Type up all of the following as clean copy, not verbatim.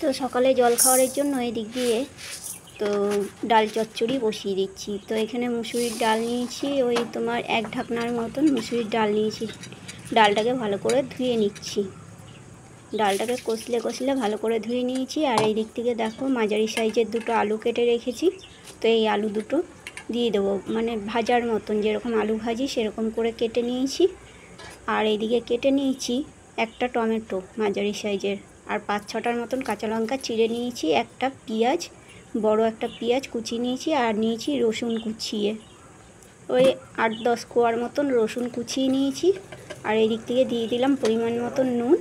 তো সকালে জল খাওয়ারের জন্য এদিক দিয়ে তো ডাল চচ্চড়ি বসিয়ে দিচ্ছি। তো এখানে মুসুরির ডাল নিয়েছি, ওই তোমার 1 ঢাকনার মতন মুসুরির ডাল নিয়েছি। ডালটাকে ভালো করে ধুয়ে নিচ্ছি, ডালটাকে কষলে ভালো করে ধুয়ে নিয়েছি। আর এই দিক থেকে দেখো মাঝারি সাইজের 2টো আলু কেটে রেখেছি। তো এই আলু দুটো দিয়ে দেবো, মানে ভাজার মতন, যেরকম আলু ভাজি সেরকম করে কেটে নিয়েছি। আর এইদিকে কেটে নিয়েছি একটা টমেটো মাঝারি সাইজের, আর 5-6টার মতন কাঁচা লঙ্কা চিড়ে নিয়েছি, একটা পেঁয়াজ, বড় একটা পেঁয়াজ কুচিয়ে নিয়েছি, আর নিয়েছি রসুন কুচিয়ে, ওই 8-10 কোয়ার মতন রসুন কুচিয়ে নিয়েছি। আর এই দিক থেকে দিয়ে দিলাম পরিমাণ মতন নুন,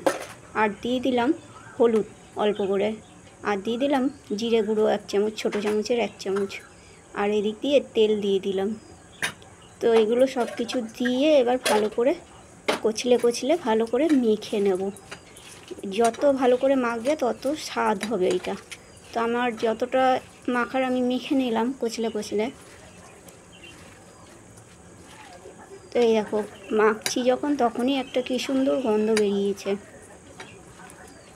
আর দিয়ে দিলাম হলুদ অল্প করে, আর দিয়ে দিলাম জিরে গুঁড়ো 1 চামচ, ছোটো চামচের 1 চামচ, আর এই দিক দিয়ে তেল দিয়ে দিলাম। তো এগুলো সব কিছু দিয়ে এবার ভালো করে কচলে ভালো করে মেখে নেব। যত ভালো করে মাখবে তত স্বাদ হবে এটা। তো আমার যতটা মাখার আমি মেখে নিলাম কচলে। তো এই দেখো মাখছি যখন তখনই একটা কি সুন্দর গন্ধ বেরিয়েছে।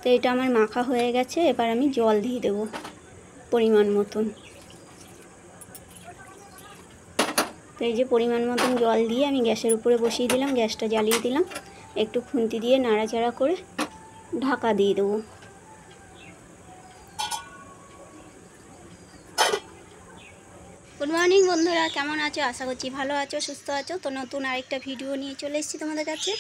তো এটা আমার মাখা হয়ে গেছে, এবার আমি জল দিয়ে দেবো পরিমাণ মতন। তো এই যে পরিমাণ মতন জল দিয়ে আমি গ্যাসের উপরে বসিয়ে দিলাম, গ্যাসটা জ্বালিয়ে দিলাম, একটু খুন্তি দিয়ে নাড়াচাড়া করে ঢাকা দিয়ে দেবো। গুড মর্নিং বন্ধুরা, কেমন আছো? আশা করছি ভালো আছো, সুস্থ আছো। তো নতুন আরেকটা ভিডিও নিয়ে চলে এসেছি তোমাদের কাছে।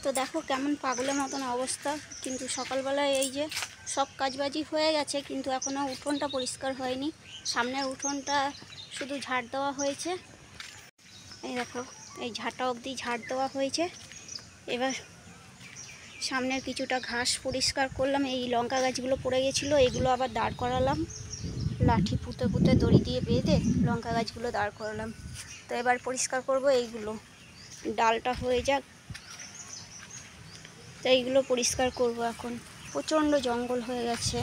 তো দেখো কেমন পাগলের মতন অবস্থা, কিন্তু সকালবেলায় এই যে সব কাজবাজি হয়ে গেছে, কিন্তু এখনও উঠোনটা পরিষ্কার হয়নি। সামনের উঠোনটা শুধু ঝাড় দেওয়া হয়েছে, এই দেখো এই ঝাঁটা অবধি ঝাড় দেওয়া হয়েছে। এবার সামনের কিছুটা ঘাস পরিষ্কার করলাম, এই লঙ্কা গাছগুলো পড়ে গেছিলো, এগুলো আবার দাঁড় করালাম, লাঠি পুঁতে দড়ি দিয়ে বেঁধে লঙ্কা গাছগুলো দাঁড় করালাম। তো এবার পরিষ্কার করব এইগুলো, ডালটা হয়ে যাক। তো এইগুলো পরিষ্কার করব এখন। প্রচণ্ড জঙ্গল হয়ে গেছে,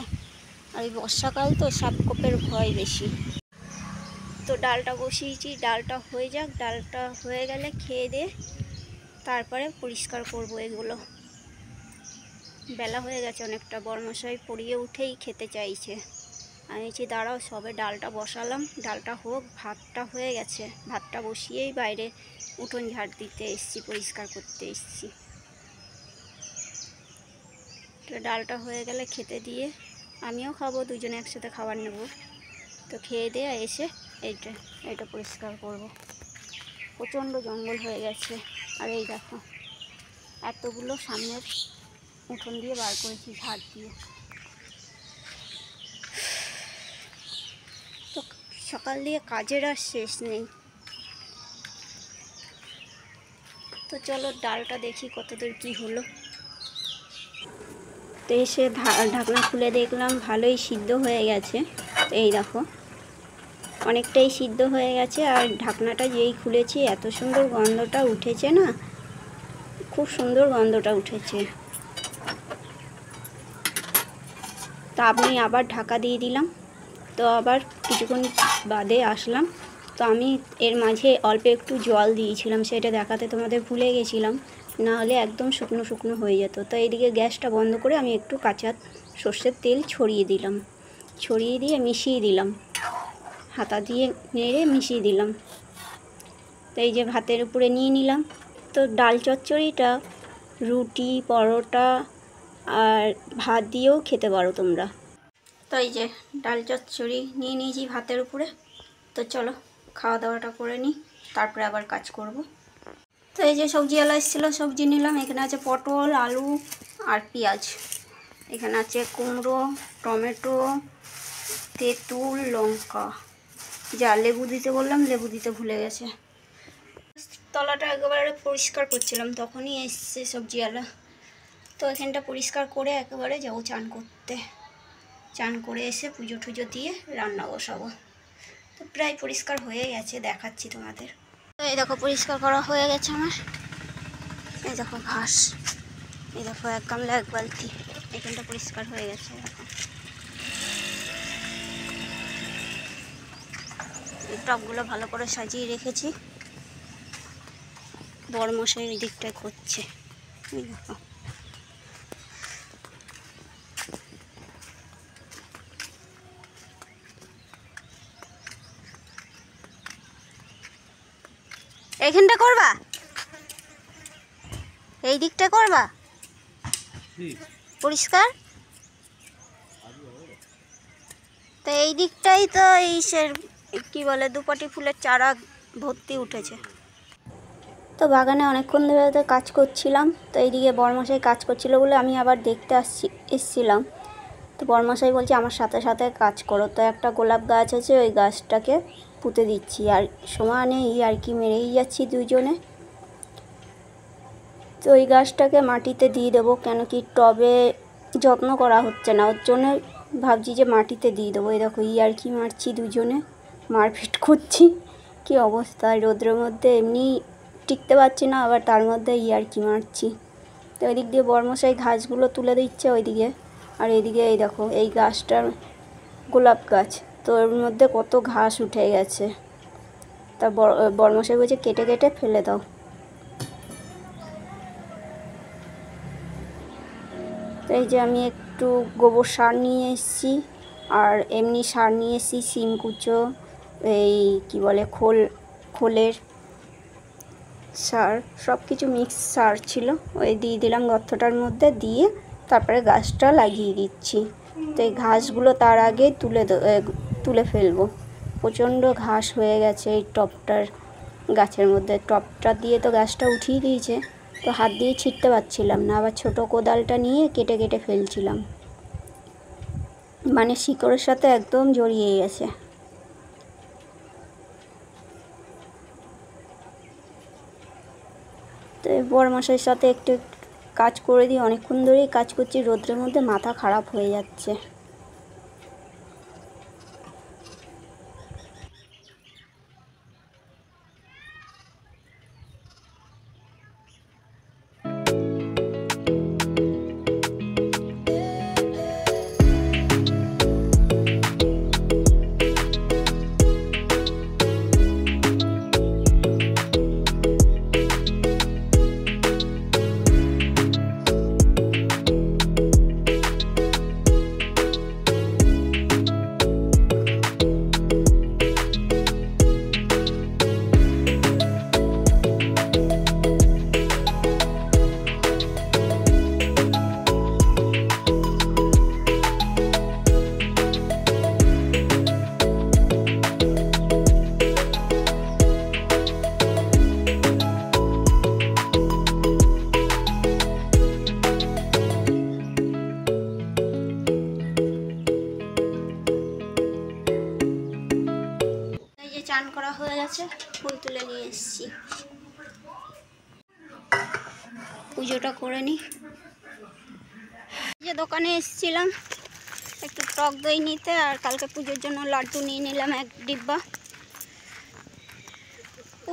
আর এই বর্ষাকাল তো সাপখোপের ভয় বেশি। তো ডালটা বসিয়েছি, ডালটা হয়ে যাক, ডালটা হয়ে গেলে খেয়ে দিয়ে তারপরে পরিষ্কার করব এগুলো। বেলা হয়ে গেছে অনেকটা, বরমশাই পড়িয়ে উঠেই খেতে চাইছে। আমি বলছি দাঁড়াও, সবে ডালটা বসালাম, ডালটা হোক, ভাতটা হয়ে গেছে, ভাতটা বসিয়েই বাইরে উঠোন ঝাড় দিতে এসছি, পরিষ্কার করতে এসছি। তো ডালটা হয়ে গেলে খেতে দিয়ে আমিও খাবো, দুজনে একসাথে খাবার নেব। তো খেয়ে দিয়ে এসে এইটা পরিষ্কার করব। প্রচণ্ড জঙ্গল হয়ে গেছে। আর এই দেখো এতগুলো সামনের উঠোন দিয়ে বার করেছি ঝাড় দিয়ে। তো সকাল দিয়ে কাজের আর শেষ নেই। তো চলো ডালটা দেখি কতদূর কি হলো। তো এসে ঢাকনা খুলে দেখলাম ভালোই সিদ্ধ হয়ে গেছে। এই দেখো অনেকটাই সিদ্ধ হয়ে গেছে, আর ঢাকনাটা যেই খুলেছি এত সুন্দর গন্ধটা উঠেছে না, খুব সুন্দর গন্ধটা উঠেছে। তো আমি আবার ঢাকা দিয়ে দিলাম। তো আবার কিছুক্ষণ বাদে আসলাম। তো আমি এর মাঝে অল্প একটু জল দিয়েছিলাম, সেটা দেখাতে তোমাদের ভুলে গেছিলাম, না হলে একদম শুকনো হয়ে যেত। তো এইদিকে গ্যাসটা বন্ধ করে আমি একটু কাঁচা সর্ষের তেল ছড়িয়ে দিলাম, ছড়িয়ে দিয়ে মিশিয়ে দিলাম, হাতা দিয়ে নেড়ে মিশিয়ে দিলাম। তো এই যে ভাতের উপরে নিয়ে নিলাম। তো ডাল চচ্চড়িটা রুটি, পরোটা আর ভাত দিয়েও খেতে পারো তোমরা। তো এই যে ডাল চচ্চড়ি নিয়ে নিয়েছি ভাতের উপরে। তো চলো খাওয়া দাওয়াটা করে নিই, তারপরে আবার কাজ করব। তো এই যে সবজিওয়ালা এসেছিলো, সবজি নিলাম। এখানে আছে পটল, আলু আর পেঁয়াজ। এখানে আছে কুমড়ো, টমেটো, তেঁতুল, লঙ্কা। যা লেবু দিতে বললাম, লেবু দিতে ভুলে গেছে। তলাটা একেবারে পরিষ্কার করছিলাম, তখনই এসছে সবজিওয়ালা। তো এখানটা পরিষ্কার করে একেবারে যাবো চান করতে। চান করে এসে পুজো টুজো দিয়ে রান্না বসাবো। তো প্রায় পরিষ্কার হয়ে গেছে, দেখাচ্ছি তোমাদের। তো এই দেখো পরিষ্কার করা হয়ে গেছে আমার। এই দেখো ঘাস, এই দেখো 1 গামলা 1 বালতি, এখানটা পরিষ্কার হয়ে গেছে। দেখো এই টবগুলো ভালো করে সাজিয়ে রেখেছি। বড়মশাই ওই দিকটায় করছে। দেখো এইখানটা করবা, এই দিকটা করবা পরিষ্কার, তো এই দিকটাই তো এই কি বলে দুপাটি ফুলের চারা ভর্তি উঠেছে। তো বাগানে অনেকক্ষণ ধরে তো কাজ করছিলাম, তো এইদিকে বড়মশাই কাজ করছিল বলে আমি আবার দেখতে এসছিলাম। তো বড়মশাই বলছে আমার সাথে সাথে কাজ করো। তো একটা গোলাপ গাছ আছে, ওই গাছটাকে পুঁতে দিচ্ছি আর সমানে আর কি মেরেই যাচ্ছি দুজনে। তো ওই গাছটাকে মাটিতে দিয়ে দেবো, কেন কি টবে যত্ন করা হচ্ছে না, ওর জন্য ভাবছি যে মাটিতে দিয়ে দেবো। এই দেখো আর কি মারছি, দুজনে মারপিট করছি। কি অবস্থা, রোদ্রের মধ্যে এমনি টিকতে পারছি না, আবার তার মধ্যে আর কি মারছি। তো ওই দিক দিয়ে বড়মশাই ঘাসগুলো তুলে দিচ্ছে ওইদিকে, আর এইদিকে এই দেখো এই গাছটার গোলাপ গাছ, তো ওর মধ্যে কত ঘাস উঠে গেছে। তা বড়মশাই বলছে কেটে কেটে ফেলে দাও। তো এই যে আমি একটু গোবর সার নিয়ে এসেছি, আর এমনি সার নিয়ে এসেছি, শিম কুচো, এই কি বলে খোলের সার, সব কিছু মিক্স সার ছিল, ওই দিয়ে দিলাম গর্তটার মধ্যে, দিয়ে তারপরে গাছটা লাগিয়ে দিচ্ছি। তো এই ঘাসগুলো তার আগে তুলে ফেলবো, প্রচণ্ড ঘাস হয়ে গেছে এই টবটার গাছের মধ্যে। টবটা দিয়ে তো গাছটা উঠিয়ে দিয়েছে, তো হাত দিয়ে ছিঁড়তে পারছিলাম না, আবার ছোট কোদালটা নিয়ে কেটে কেটে ফেলছিলাম, মানে শিকড়ের সাথে একদম জড়িয়ে গেছে। তো বড়মশাইয়ের সাথে একটু কাজ করে দিই, অনেকক্ষণ ধরেই কাজ করছি, রোদ্রের মধ্যে মাথা খারাপ হয়ে যাচ্ছে। চান করা হয়ে গেছে, ফুল তুলে নিয়ে এসেছি, পুজোটা করে নিই। যে দোকানে এসেছিলাম একটু টক দই নিতে, আর কালকে পুজোর জন্য লাড্ডু নিয়ে নিলাম 1 ডিব্বা।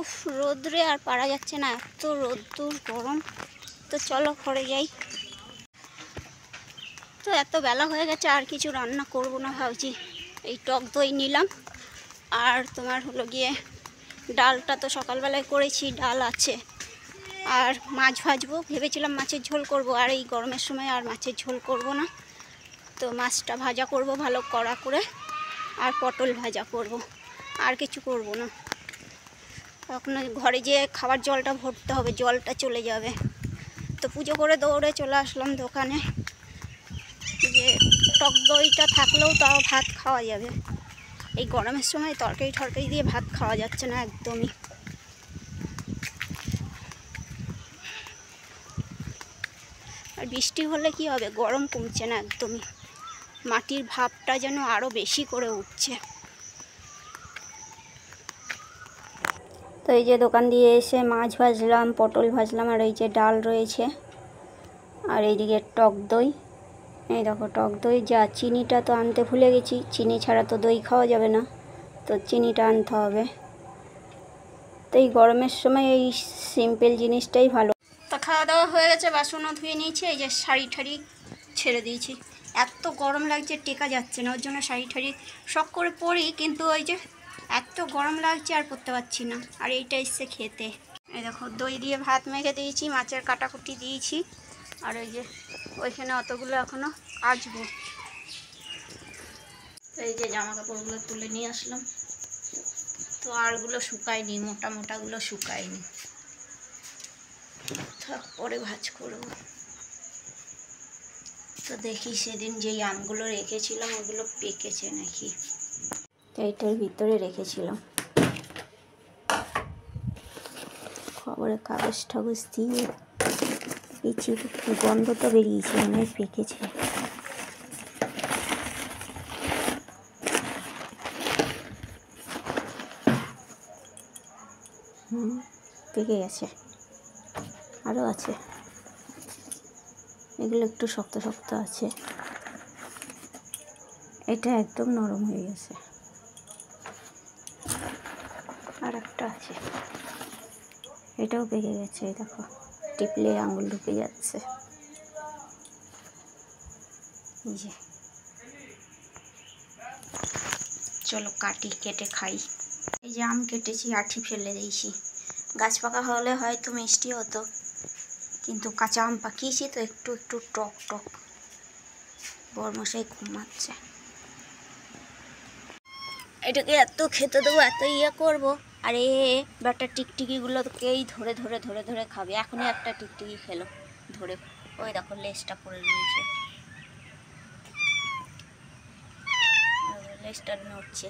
উফ, রোদ্রে আর পারা যাচ্ছে না, এত রোদ্দুর গরম। তো চলো ঘরে যাই। তো এত বেলা হয়ে গেছে, আর কিছু রান্না করব না, ভাবছি এই টক দই নিলাম, আর তোমার হলো গিয়ে ডালটা তো সকালবেলায় করেছি, ডাল আছে, আর মাছ ভাজবো। ভেবেছিলাম মাছের ঝোল করব, আর এই গরমের সময় আর মাছের ঝোল করব না, তো মাছটা ভাজা করব ভালো কড়া করে, আর পটল ভাজা করব, আর কিছু করব না। এখন ঘরে যেয়ে খাবার জলটা ভরতে হবে, জলটা চলে যাবে। তো পুজো করে দৌড়ে চলে আসলাম দোকানে, যে টক দইটা থাকলেও তাও ভাত খাওয়া যাবে। এই গরমের সময় তরকারি দিয়ে ভাত খাওয়া যাচ্ছে না একদমই। আর বৃষ্টি হলে কি হবে, গরম কমছে না একদমই, মাটির ভাবটা যেন আরও বেশি করে উঠছে। তো এই যে দোকান দিয়ে এসে মাছ ভাজলাম, পটল ভাজলাম, আর এই যে ডাল রয়েছে, আর এইদিকে টক দই। এই দেখো টক দই, যা চিনিটা তো আনতে ভুলে গেছি, চিনি ছাড়া তো দই খাওয়া যাবে না, তো চিনিটা আনতে হবে। তো এই গরমের সময় এই সিম্পল জিনিসটাই ভালো। তা খাওয়া দাওয়া হয়ে গেছে, বাসনও ধুয়ে নিয়েছি, এই যে শাড়ি ঠাড়ি ছেড়ে দিয়েছি, এত গরম লাগছে টেকা যাচ্ছে না, ওর জন্য শাড়ি ঠাড়ি শখ করে পরি, কিন্তু ওই যে এত গরম লাগছে আর পরতে পারছি না। আর এইটা এসছে খেতে, এই দেখো দই দিয়ে ভাত মেখে দিয়েছি, মাছের কাটাকুটি দিয়েছি, আর ওই যে ওইখানে অতগুলো এখনও কাচবো। এই যে জামা কাপড়গুলো তুলে নিয়ে আসলাম, তো আরগুলো শুকায়নি, মোটা মোটাগুলো শুকায়নি, পরে ভাঁজ করবো। তো দেখি সেদিন যেই আমগুলো রেখেছিলাম ওগুলো পেকেছে নাকি, এইটার ভিতরে রেখেছিলাম। খবরের কাগজ টাগজ দিয়ে পেঁচিয়ে গন্ধ তো বেরিয়েছে, মনে হয় পেকেছে। পেকে গেছে, আরও আছে, এগুলো একটু শক্ত শক্ত আছে, এটা একদম নরম হয়ে গেছে। আর একটা আছে, এটাও পেকে গেছে, এই দেখো টিপলে আঙুল ঢুকে যাচ্ছে। এই যে চলো কাটি, কেটে খাই। এই যে আম কেটেছি, আঠি ফেলে দিয়েছি। গাছ পাকা হলে হয়তো মিষ্টি হতো, কিন্তু কাঁচা আম পাকিয়েছি তো একটু একটু টক টক। বরমশাই ঘুমাচ্ছে, এটাকে এত খেতে দেবো, এত ইয়ে করবো, আর এ ব্যাটা টিকটিকিগুলোকেই ধরে ধরে ধরে ধরে খাবে। এখনই একটা টিকটিকি খেলো ধরে, ওই দেখো লেজটা পড়ে রয়েছে, লেজটা নড়ছে।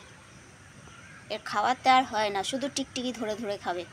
এর খাওয়াতে আর হয় না, শুধু টিকটিকি ধরে ধরে খাবে।